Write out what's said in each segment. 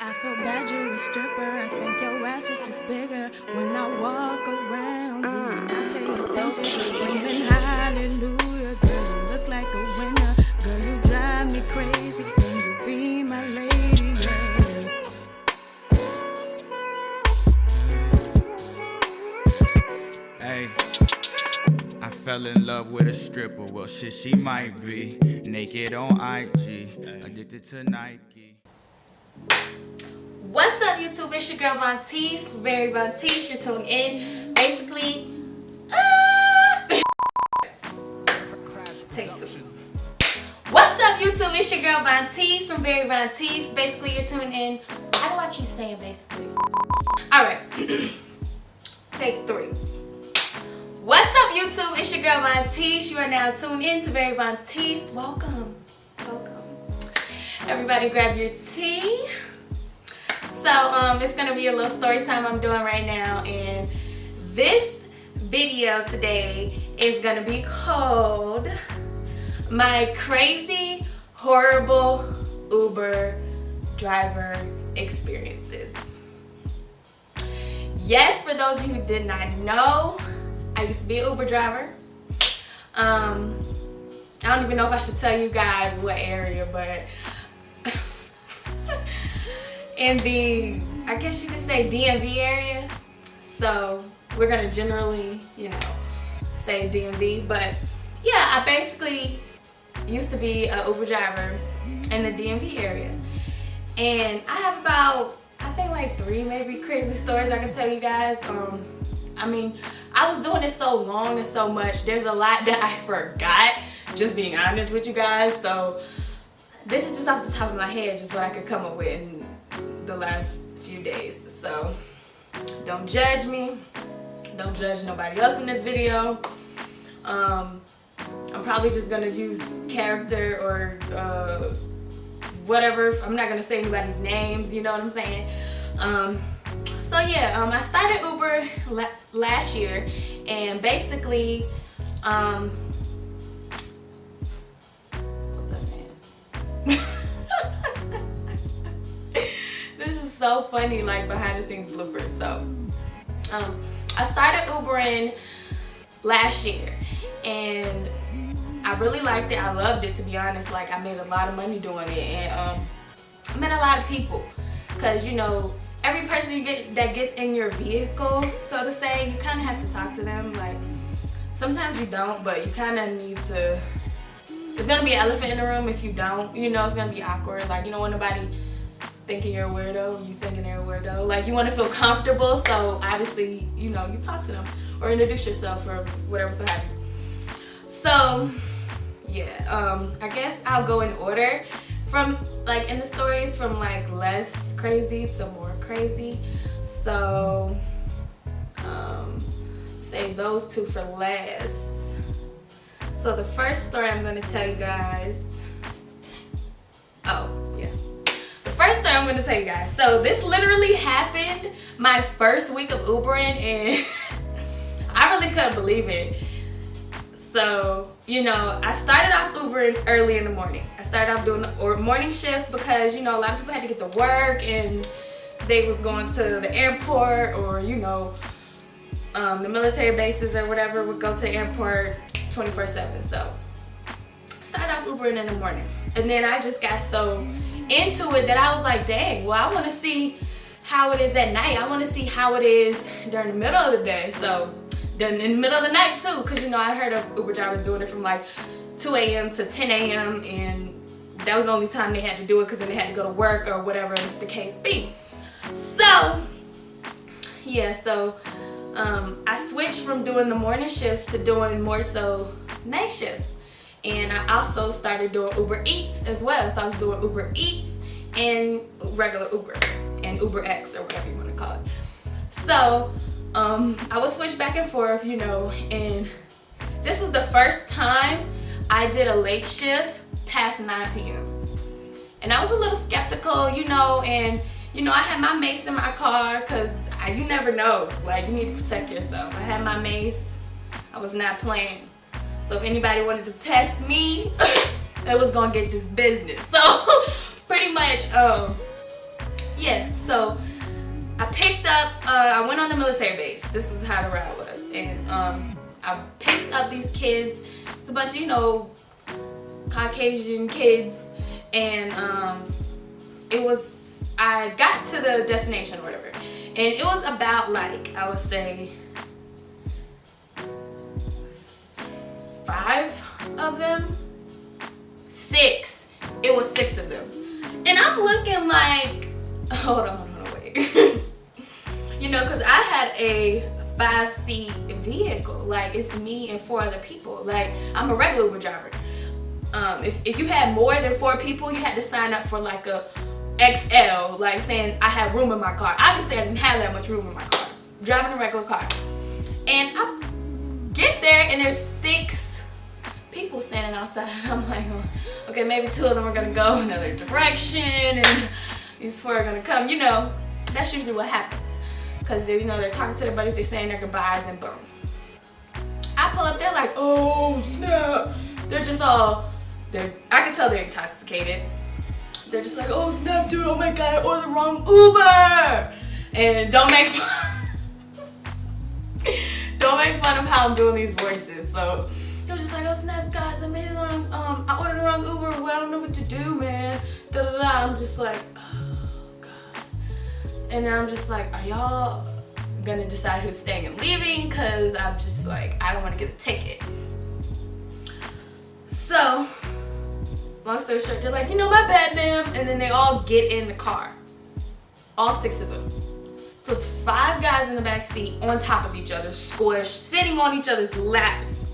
I feel bad you're a stripper. I think your ass is just bigger when I walk around you. And I pay attention, screaming hallelujah. Girl, you look like a winner. Girl, you drive me crazy. Can you be my lady? Yeah. Hey, I fell in love with a stripper. Well, shit, she might be naked on IG, addicted to Nike. What's up, YouTube? It's your girl Vontice, Very Vontice. You're tuned in. Basically, take two. What's up, YouTube? It's your girl Vontice from Very Vontice. Basically, you're tuned in. Why do I keep saying basically? All right, take three. What's up, YouTube? It's your girl Vontice. You are now tuned in to Very Vontice. Welcome. Everybody, grab your tea. So it's gonna be a little story time I'm doing right now, and this video today is gonna be called My Crazy Horrible Uber Driver Experiences. Yes, for those of you who did not know, I used to be an Uber driver. I don't even know if I should tell you guys what area, but in the, I guess you could say DMV area. So we're gonna generally, say DMV. But yeah, I basically used to be an Uber driver in the DMV area. And I have about, I think like 3 maybe crazy stories I can tell you guys. I mean, I was doing it so long and so much. There's a lot that I forgot, just being honest with you guys. So this is just off the top of my head, just what I could come up with in the last few days. So don't judge me. Don't judge nobody else in this video. I'm probably just gonna use character or whatever. I'm not gonna say anybody's names, you know what I'm saying? So yeah, I started Uber last year, and basically, what was I saying? This is so funny, like behind the scenes bloopers. So, I started Ubering last year, and I really liked it. I loved it, to be honest. Like, I made a lot of money doing it, and I met a lot of people, cause every person you get that gets in your vehicle, so to say, you kind of have to talk to them. Like, sometimes you don't, but you kind of need to. It's gonna be an elephant in the room if you don't. It's gonna be awkward. Like, you don't want nobody thinking you're a weirdo. You thinking they're a weirdo. Like, you want to feel comfortable, so obviously, you talk to them or introduce yourself or whatever so have you. So, yeah, I guess I'll go in order from, like, in the stories from, like, less crazy to more crazy. So, save those two for last. So the first story I'm going to tell you guys, so this literally happened my first week of Ubering, and I really couldn't believe it. So, I started off Ubering early in the morning. I started off doing the morning shifts because, a lot of people had to get to work, and they was going to the airport, or, the military bases or whatever would go to the airport 24/7. So, started off Ubering in the morning. And then I just got so into it that I was like, dang, well, I want to see how it is at night. I want to see how it is during the middle of the day. So, in the middle of the night too, because I heard of Uber drivers doing it from like 2 a.m. to 10 a.m. and that was the only time they had to do it, because then they had to go to work or whatever the case be. So, yeah, I switched from doing the morning shifts to doing more so night shifts. And I also started doing Uber Eats as well. So I was doing Uber Eats and regular Uber and Uber X or whatever you want to call it. So I would switch back and forth, and this was the first time I did a late shift past 9 p.m. And I was a little skeptical, and I had my mace in my car, because you never know, like, you need to protect yourself. I had my mace. I was not playing. So if anybody wanted to test me, it was gonna get this business. So pretty much, yeah, So I picked up, I went on the military base. This is how the ride was. And I picked up these kids. It's a bunch of, Caucasian kids. And I got to the destination or whatever. And it was about like, I would say, 5 of them. 6. It was 6 of them. And I'm looking like, hold on, wait. Because I had a 5-seat vehicle. Like, it's me and 4 other people. Like, I'm a regular Uber driver. If you had more than 4 people, you had to sign up for like a XL, like saying I had room in my car. Obviously, I didn't have that much room in my car. Driving a regular car. And I get there and there's 6 people standing outside. I'm like, okay, maybe 2 of them are gonna go another direction and these 4 are gonna come. That's usually what happens. Cause they're talking to their buddies, they're saying their goodbyes, and boom. I pull up, they're like, oh snap. They're just I can tell they're intoxicated. They're just like, oh snap, dude, oh my god, I ordered the wrong Uber. And don't make fun of how I'm doing these voices. So they were just like, oh snap, guys, I made it wrong. I ordered the wrong Uber. Well, I don't know what to do, man. Da da da. I'm just like, oh god. And then I'm just like, are y'all gonna decide who's staying and leaving? Cause I'm just like, I don't want to get a ticket. So, long story short, they're like, my bad, ma'am. And then they all get in the car. All 6 of them. So it's 5 guys in the back seat on top of each other, squished, sitting on each other's laps.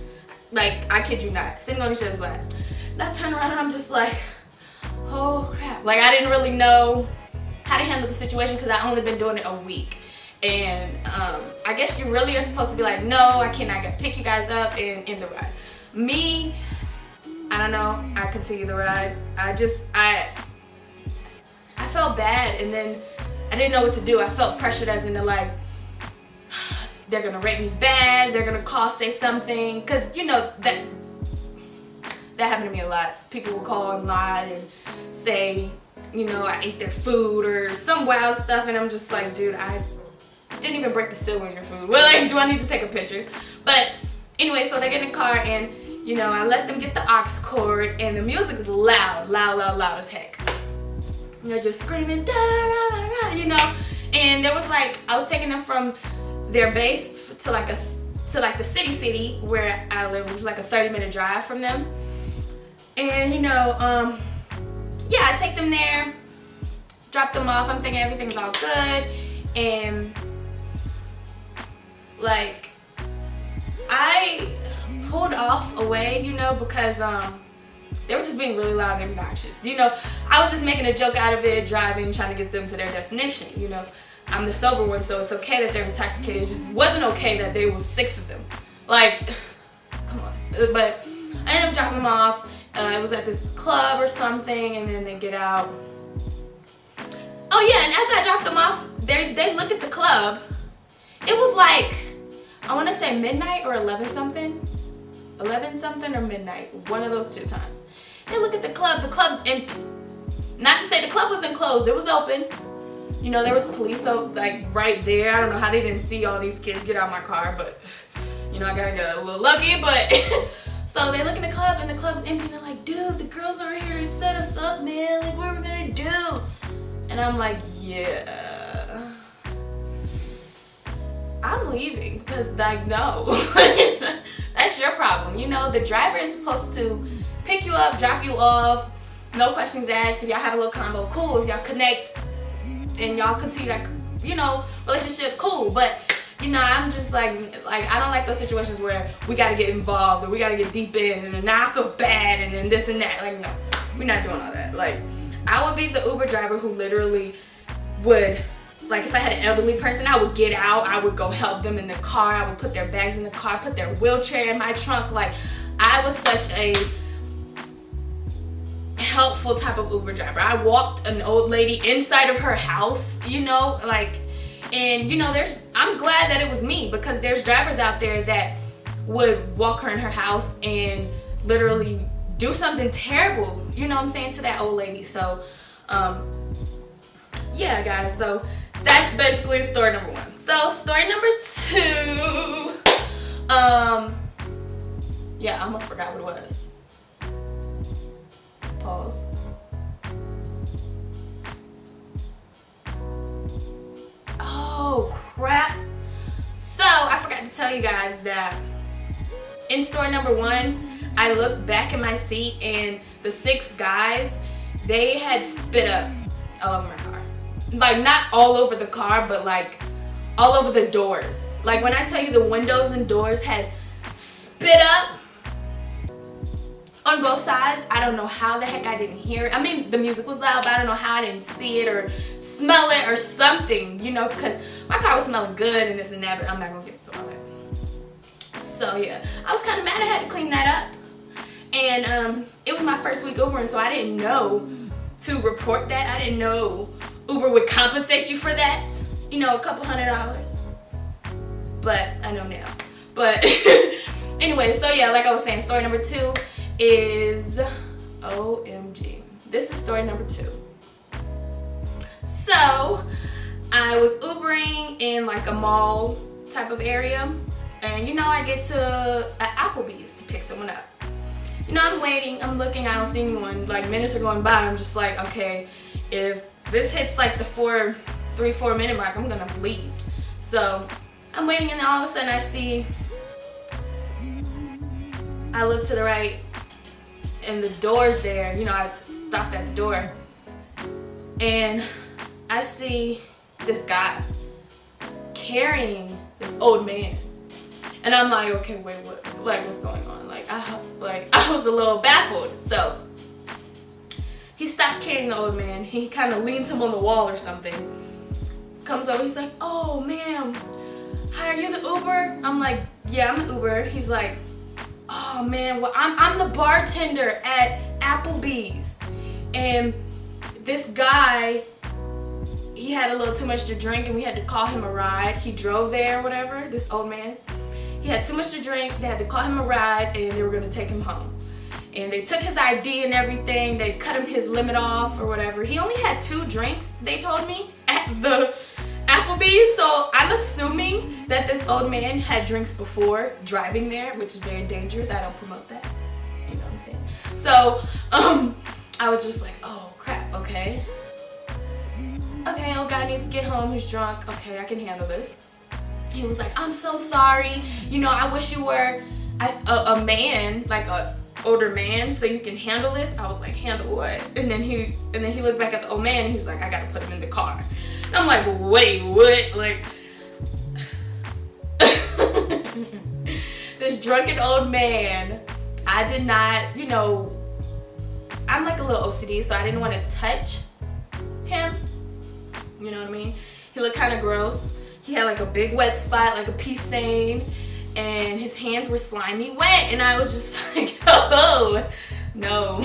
Like, I kid you not, sitting on each other's lap. And I turn around and I'm just like, oh crap. Like, I didn't really know how to handle the situation because I only been doing it a week. And I guess you really are supposed to be like, no, I cannot pick you guys up and end the ride. Me, I don't know, I continue the ride. I felt bad, and then I didn't know what to do. I felt pressured as in like, they're gonna rate me bad, they're gonna say something, cause that happened to me a lot. People will call and lie and say, I ate their food or some wild stuff, and I'm just like, dude, I didn't even break the seal on your food. Well, like, do I need to take a picture? But anyway, so they get in the car and I let them get the aux cord, and the music is loud as heck. And they're just screaming, da da da da, And there was like, I was taking them from their base to like the city where I live, which was like a 30-minute drive from them. And I take them there, drop them off. I'm thinking everything's all good, and like I pulled off away, because they were just being really loud and obnoxious. I was just making a joke out of it, driving, trying to get them to their destination. I'm the sober one, so it's okay that they're intoxicated. It just wasn't okay that there was 6 of them. Like, come on. But I ended up dropping them off. It was at this club or something, and then they get out. Oh yeah, and as I dropped them off, they look at the club. It was like, I want to say midnight or 11 something or midnight, one of those 2 times. They look at the club's empty. Not to say the club wasn't closed, it was open. There was police like right there. I don't know how they didn't see all these kids get out of my car, but I gotta get a little lucky. But so they look at the club and the club's empty, and they're like, dude, the girls aren't here to set us up, man. Like, what are we gonna do? And I'm like, yeah, I'm leaving, because like, no. That's your problem. The driver is supposed to pick you up, drop you off, no questions asked. If y'all have a little combo, cool. If y'all connect and y'all continue that, relationship, cool. But I'm just like I don't like those situations where we gotta get involved or we gotta get deep in, and then now I feel bad, and then this and that. Like, no, we're not doing all that. Like, I would be the Uber driver who literally would, like, if I had an elderly person, I would get out, I would go help them in the car, I would put their bags in the car, put their wheelchair in my trunk. Like, I was such a helpful type of Uber driver. I walked an old lady inside of her house, and I'm glad that it was me, because there's drivers out there that would walk her in her house and literally do something terrible, to that old lady. So, yeah, guys, so that's basically story number 1. So story number 2, yeah, I almost forgot what it was. Pause. Oh crap. So I forgot to tell you guys that in story number 1, I looked back in my seat and the 6 guys, they had spit up all over my car. Like, not all over the car, but like all over the doors. Like, when I tell you the windows and doors had spit up on both sides, I don't know how the heck I didn't hear it. I mean, the music was loud, but I don't know how I didn't see it or smell it or something, you know, because my car was smelling good and this and that, but I'm not gonna get into all that. So yeah, I was kind of mad I had to clean that up. And it was my first week Ubering, so I didn't know to report that. I didn't know Uber would compensate you for that. You know, a couple $100. But I know now. But anyway, so yeah, like I was saying, story number 2 is OMG. This is story number 2. So I was Ubering in like a mall type of area, and you know, I get to an Applebee's to pick someone up. You know, I'm waiting, I'm looking, I don't see anyone. Like, minutes are going by, I'm just like, okay, if this hits like the 3-4 minute mark, I'm gonna leave. So I'm waiting, and then all of a sudden I look to the right, and the door's there. You know, I stopped at the door, and I see this guy carrying this old man. And I'm like, okay, wait, what? Like, what's going on? I was a little baffled. So he stops carrying the old man. He kind of leans him on the wall or something. Comes over. He's like, oh, ma'am, hi, are you the Uber? I'm like, yeah, I'm the Uber. He's like, oh man, well, I'm the bartender at Applebee's, and this guy, he had a little too much to drink, and we had to call him a ride. He drove there or whatever. This old man, he had too much to drink. They had to call him a ride, and they were gonna take him home. And they took his ID and everything. They cut him his limit off or whatever. He only had 2 drinks, they told me, at the Applebee's. So I'm assuming that this old man had drinks before driving there, which is very dangerous. I don't promote that. You know what I'm saying? So I was just like, oh crap, okay. Okay, old guy needs to get home. He's drunk. Okay, I can handle this. He was like, I'm so sorry. You know, I wish you were a man, like a older man, so you can handle this. I was like, handle what? And then he looked back at the old man, and he's like, I gotta put him in the car. And I'm like, wait, what? Like, this drunken old man, I did not, you know, I'm like a little OCD, so I didn't want to touch him. You know what I mean? He looked kind of gross. He had like a big wet spot, like a pee stain, and his hands were slimy wet, and I was just like, oh, no,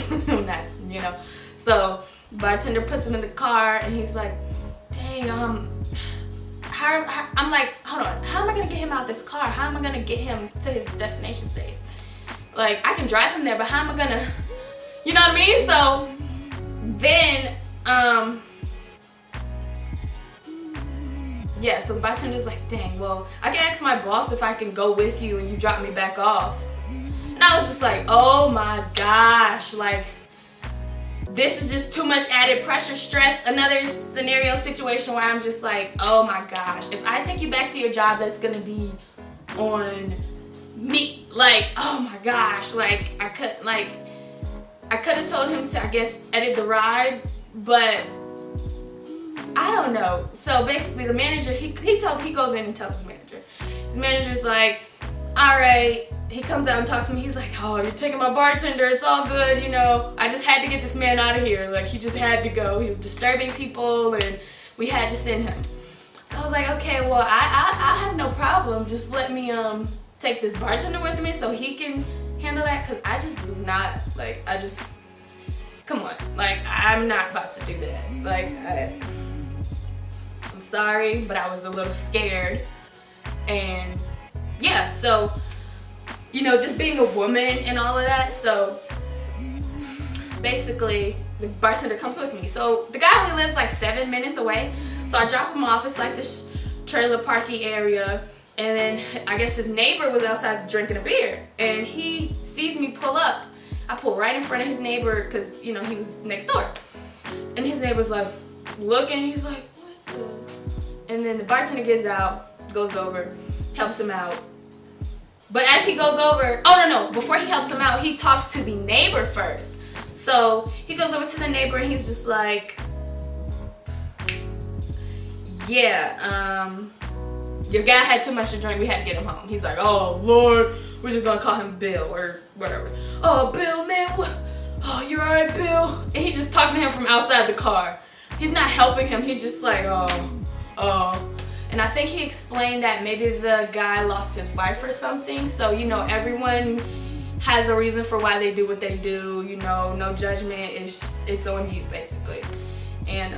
not, you know. So bartender puts him in the car, and he's like, dang, I'm like, hold on, how am I gonna get him out this car? How am I gonna get him to his destination safe? Like, I can drive him there, but how am I gonna, you know what I mean? So then, yeah, so the bartender's like, dang, well, I can ask my boss if I can go with you and you drop me back off. And I was just like, oh my gosh, like, this is just too much added pressure, stress, another scenario situation where I'm just like, oh my gosh, if I take you back to your job, that's gonna be on me. Like, oh my gosh, like, I could have told him to, I guess, edit the ride, but I don't know. So basically the manager, he goes in and tells his manager. His manager's like, all right. He comes out and talks to me. He's like, oh, you're taking my bartender. It's all good, you know. I just had to get this man out of here. Like, he just had to go. He was disturbing people, and we had to send him. So I was like, okay, well, I have no problem. Just let me take this bartender with me so he can handle that, because I just was not, like, come on. Like, I'm not about to do that. Like, I'm sorry, but I was a little scared. And yeah, so, you know, just being a woman and all of that. So basically the bartender comes with me. So the guy only lives like 7 minutes away. So I drop him off. It's like this trailer parky area. And then I guess his neighbor was outside drinking a beer. And he sees me pull up. I pull right in front of his neighbor because, you know, he was next door. And his neighbor's like looking. He's like, what the? And then the bartender gets out, goes over, helps him out. But as he goes over, before he helps him out, he talks to the neighbor first. So he goes over to the neighbor and he's just like, yeah, your guy had too much to drink, we had to get him home. He's like, oh Lord, we're just gonna call him Bill or whatever. Oh, Bill, man, what? Oh, you're alright, Bill? And he's just talking to him from outside the car. He's not helping him, he's just like, oh. And I think he explained that maybe the guy lost his wife or something. So, you know, everyone has a reason for why they do what they do. You know, no judgment. It's on you, basically. And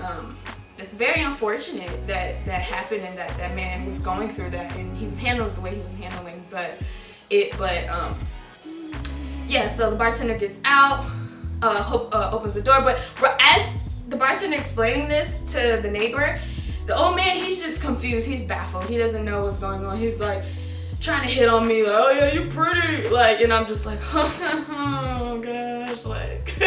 it's very unfortunate that happened and that man was going through that. And he was handling the way he was handling. Yeah, so the bartender gets out, opens the door. But as the bartender explaining this to the neighbor, the old man, he's just confused. He's baffled. He doesn't know what's going on. He's like trying to hit on me, like, oh yeah, you pretty. Like, and I'm just like, oh gosh, like.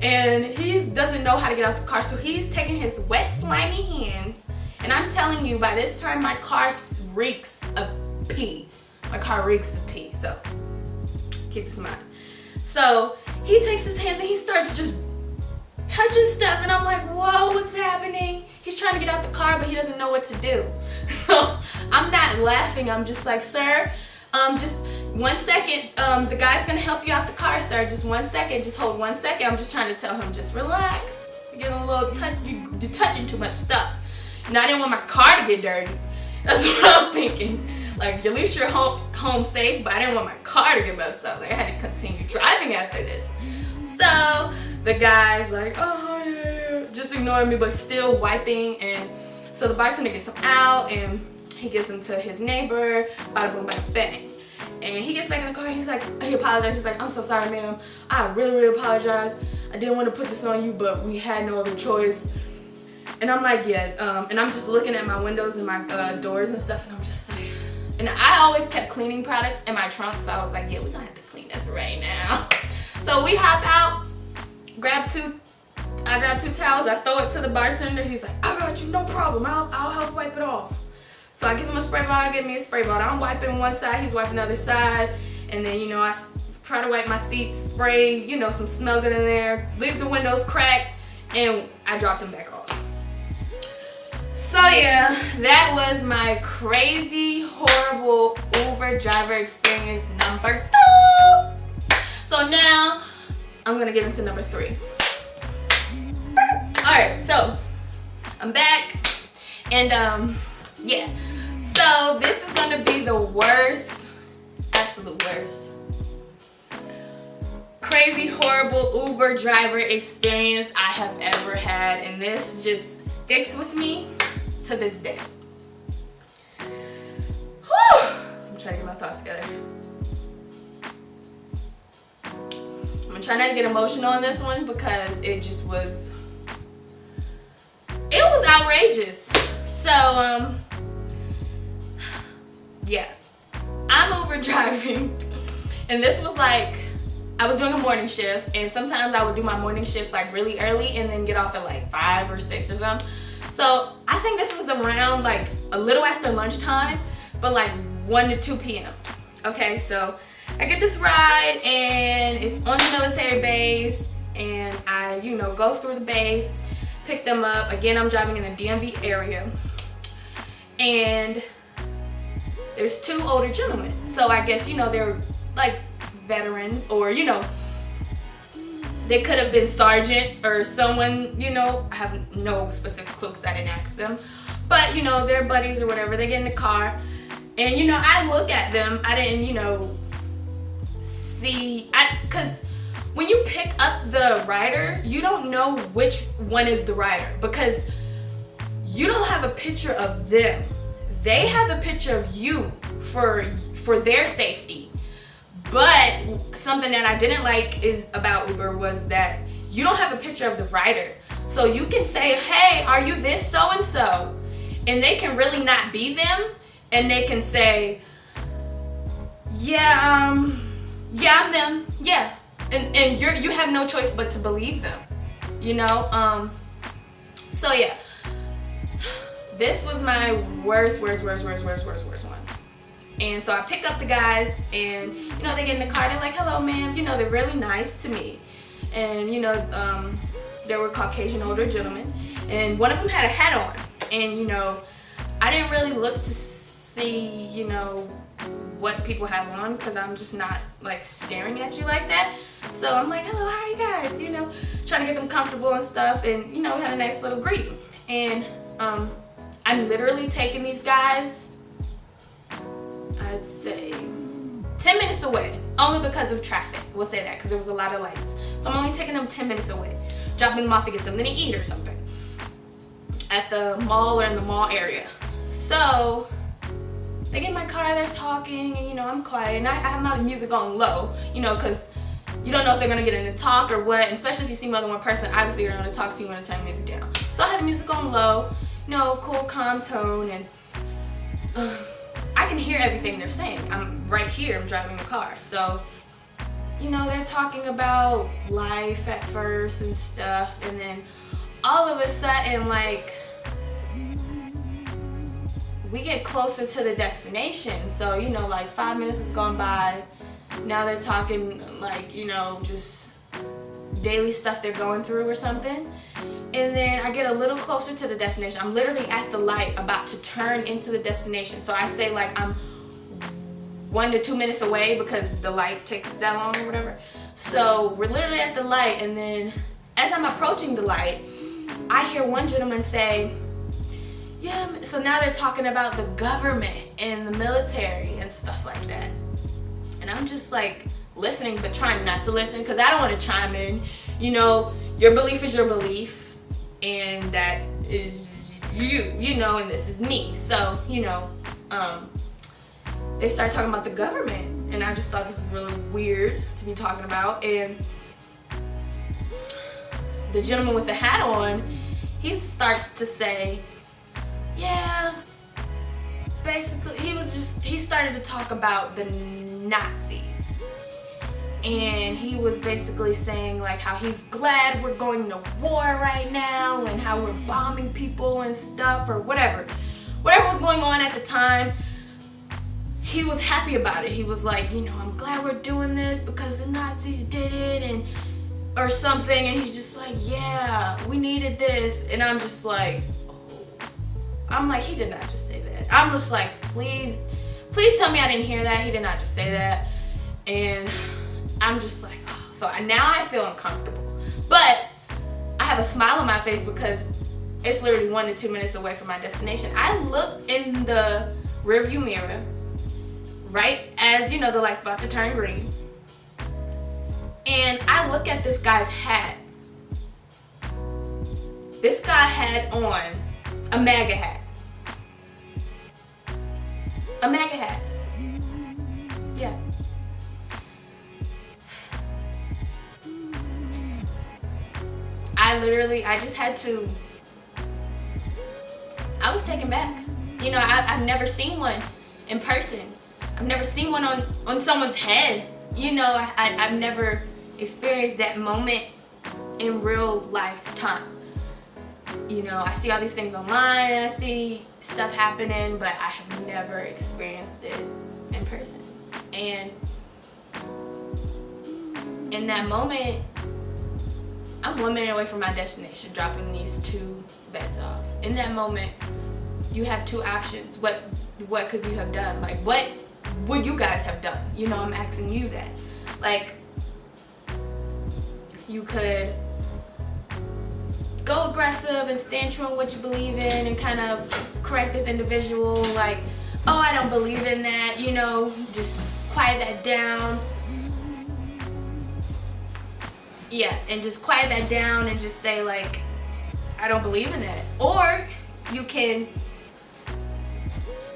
And he doesn't know how to get out the car. So he's taking his wet, slimy hands. And I'm telling you, by this time, my car reeks of pee. My car reeks of pee. So keep this in mind. So he takes his hands and he starts just touching stuff, and I'm like, whoa, what's happening? He's trying to get out the car, but he doesn't know what to do. So I'm not laughing. I'm just like, sir, just 1 second. The guy's gonna help you out the car, sir. Just 1 second. Just hold 1 second. I'm just trying to tell him, just relax. You're getting a little you're touching too much stuff. And I didn't want my car to get dirty. That's what I'm thinking. Like, at least you're home safe, but I didn't want my car to get messed up. Like, I had to continue driving after this. So the guy's like, oh yeah, just ignoring me, but still wiping. And so the bartender gets him out and he gets him to his neighbor, bada boom, bada bang. And he gets back in the car, he apologizes, he's like, I'm so sorry, ma'am. I really, really apologize. I didn't want to put this on you, but we had no other choice. And I'm like, yeah, and I'm just looking at my windows and my doors and stuff, and I'm just like, and I always kept cleaning products in my trunk, so I was like, yeah, we're gonna have to clean this right now. So we hop out, I grab 2 towels, I throw it to the bartender. He's like, I got you, no problem, I'll help wipe it off. So I give him a spray bottle, I give me a spray bottle. I'm wiping one side, he's wiping the other side. And then, you know, I try to wipe my seats, spray, you know, some smell good in there, leave the windows cracked, and I drop them back off. So yeah, that was my crazy, horrible Uber driver experience number 2. So now, I'm gonna get into number 3. Alright, so I'm back, and yeah. So this is gonna be the worst, absolute worst, crazy, horrible Uber driver experience I have ever had, and this just sticks with me to this day. Whew. I'm trying to get my thoughts together. I'm gonna try not to get emotional on this one because it just was, it was outrageous. So yeah, I'm Uber driving, and this was like, I was doing a morning shift, and sometimes I would do my morning shifts like really early and then get off at like 5 or 6 or something. So I think this was around like a little after lunchtime, but like 1 to 2 p.m. Okay, so I get this ride and it's on the military base, and I, you know, go through the base, pick them up. Again, I'm driving in the DMV area, and there's 2 older gentlemen. So I guess, you know, they're like veterans, or, you know, they could have been sergeants or someone, you know, I have no specific clue because I didn't ask them. But, you know, they're buddies or whatever. They get in the car, and, you know, I look at them. I didn't, you know, see, because when you pick up the rider, you don't know which one is the rider because you don't have a picture of them. They have a picture of you for their safety. But something that I didn't like about Uber was that you don't have a picture of the writer. So you can say, hey, are you this so-and-so? And they can really not be them. And they can say, yeah, I'm them. Yeah. And you have no choice but to believe them. You know? So yeah. This was my worst one. And so I pick up the guys, and you know, they get in the car, they're like, hello ma'am, you know, they're really nice to me. And you know, there were Caucasian older gentlemen, and one of them had a hat on. And you know, I didn't really look to see, you know, what people have on, because I'm just not like staring at you like that. So I'm like, hello, how are you guys? You know, trying to get them comfortable and stuff. And you know, we had a nice little greeting. And I'm literally taking these guys, I'd say 10 minutes away, only because of traffic. We'll say that, because there was a lot of lights. So I'm only taking them 10 minutes away, dropping them off to get something to eat or something at the mall or in the mall area. So they get in my car, they're talking, and you know, I'm quiet, and I have my music on low, you know, because you don't know if they're gonna get in and talk or what, and especially if you see more than one person, obviously they're gonna talk to you when you turn the music down. So I had the music on low, you know, cool, calm tone, and I can hear everything they're saying. I'm right here, I'm driving the car. So, you know, they're talking about life at first and stuff, and then all of a sudden, like, we get closer to the destination. So, you know, like 5 minutes has gone by. Now they're talking like, you know, just daily stuff they're going through or something. And then I get a little closer to the destination. I'm literally at the light about to turn into the destination. So I say like I'm 1 to 2 minutes away because the light takes that long or whatever. So we're literally at the light, and then as I'm approaching the light, I hear one gentleman say, yeah, so now they're talking about the government and the military and stuff like that. And I'm just like listening, but trying not to listen, because I don't want to chime in. You know, your belief is your belief, and that is you know, and this is me. So, you know, they start talking about the government, and I just thought this was really weird to be talking about. And the gentleman with the hat on, he starts to say, yeah, basically he started to talk about the Nazis. And he was basically saying like how he's glad we're going to war right now, and how we're bombing people and stuff, or whatever was going on at the time. He was happy about it. He was like, you know, I'm glad we're doing this because the Nazis did it, and or something. And he's just like, yeah, we needed this. And I'm just like, I'm like, he did not just say that. I'm just like, please tell me I didn't hear that. He did not just say that. And I'm just like, oh. So now I feel uncomfortable. But I have a smile on my face because it's literally 1 to 2 minutes away from my destination. I look in the rearview mirror right as, you know, the light's about to turn green. And I look at this guy's hat. This guy had on a MAGA hat. A MAGA hat. Yeah. I just had to, I was taken back. You know, I've never seen one in person. I've never seen one on someone's head. You know, I've never experienced that moment in real lifetime. You know, I see all these things online and I see stuff happening, but I have never experienced it in person. And in that moment, I'm 1 minute away from my destination, dropping these 2 beds off. In that moment, you have 2 options. What could you have done? Like, what would you guys have done? You know, I'm asking you that. Like, you could go aggressive and stand true on what you believe in and kind of correct this individual, like, oh, I don't believe in that, you know, just quiet that down. Yeah, and just quiet that down and just say, like, I don't believe in that. Or you can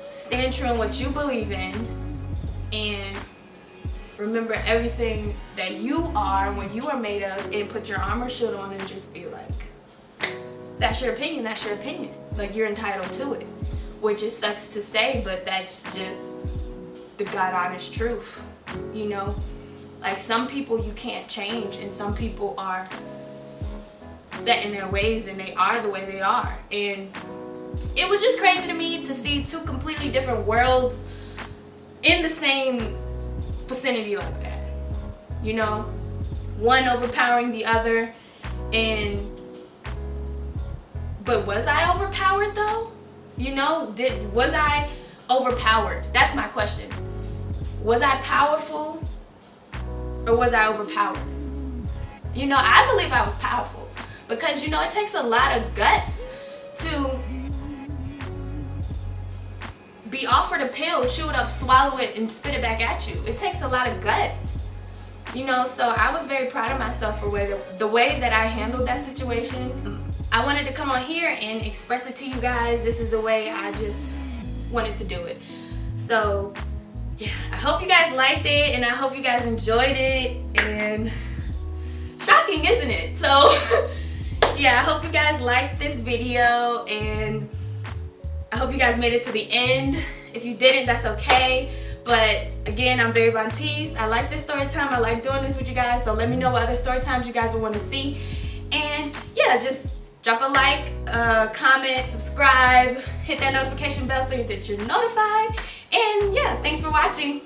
stand true on what you believe in and remember everything that you are when you are made of, and put your armor shield on and just be like, that's your opinion, that's your opinion. Like, you're entitled to it. Which it sucks to say, but that's just the God honest truth, you know? Like, some people you can't change, and some people are set in their ways, and they are the way they are. And it was just crazy to me to see two completely different worlds in the same vicinity like that, you know? One overpowering the other, but was I overpowered though? You know, was I overpowered? That's my question. Was I powerful, or was I overpowered? You know, I believe I was powerful, because, you know, it takes a lot of guts to be offered a pill, chew it up, swallow it, and spit it back at you. It takes a lot of guts, you know. So I was very proud of myself for the way that I handled that situation. I wanted to come on here and express it to you guys. This is the way I just wanted to do it. So yeah, I hope you guys liked it, and I hope you guys enjoyed it. And shocking, isn't it? So yeah, I hope you guys liked this video, and I hope you guys made it to the end. If you didn't, that's okay. But again, I'm Berry Vontice. I like this story time. I like doing this with you guys. So let me know what other story times you guys would want to see. And yeah, just drop a like, comment, subscribe, hit that notification bell so that you're notified. And yeah, thanks for watching.